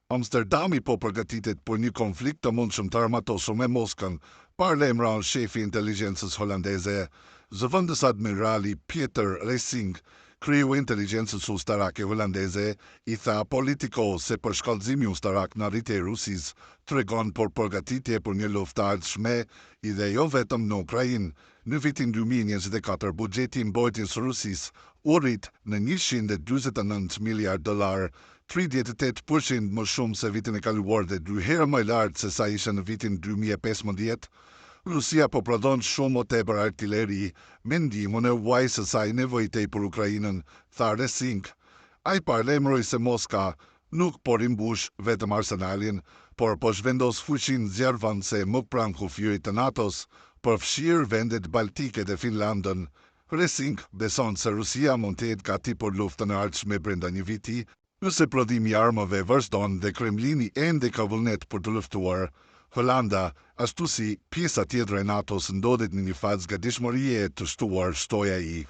Amsterdami po përgatitet për një konflikt të mundshëm të armatosur me Moskën, parlemron shefi i inteligjencës holandeze. Zëvendës admirali Pieter Racing, kriju i inteligjencës ushtarake holandeze, i tha Politico se përshkallëzimi ushtarak në arritje e Rusisë tregon për përgatitje për një luftë ardhshme, i dhe jo vetëm në Ukrainë. Në vitin 2024, buxheti i mbrojtjes së Rusisë u rrit në $149 miliard, 38% më shumë se vitin e kaluar dhe 2 herë më lartë se sa ishte në vitin 2015. Rusia po prodhon shumë më tepër artilleri me ndihmën e huaj së saj nevojitej për Ukrainën, tha Racing. Ai parlemroi se Moska nuk po rimbush vetëm arsenalin, por po zhvendos fuqinë zjarrvantëse më pranë kufirit të NATO-s, përfshirë vendet baltike dhe Finlandën. Racing beson se Rusia mund të jetë gati për luftën e ardhshme brenda një viti, nëse prodhimi i armëve vazhdon dhe Kremlini ende ka vullnet për të luftuar. Holanda, ashtu si pjesa tjetër e NATO-s, ndodhet në një fazë gatishmërie të shtuar, shtoi ai.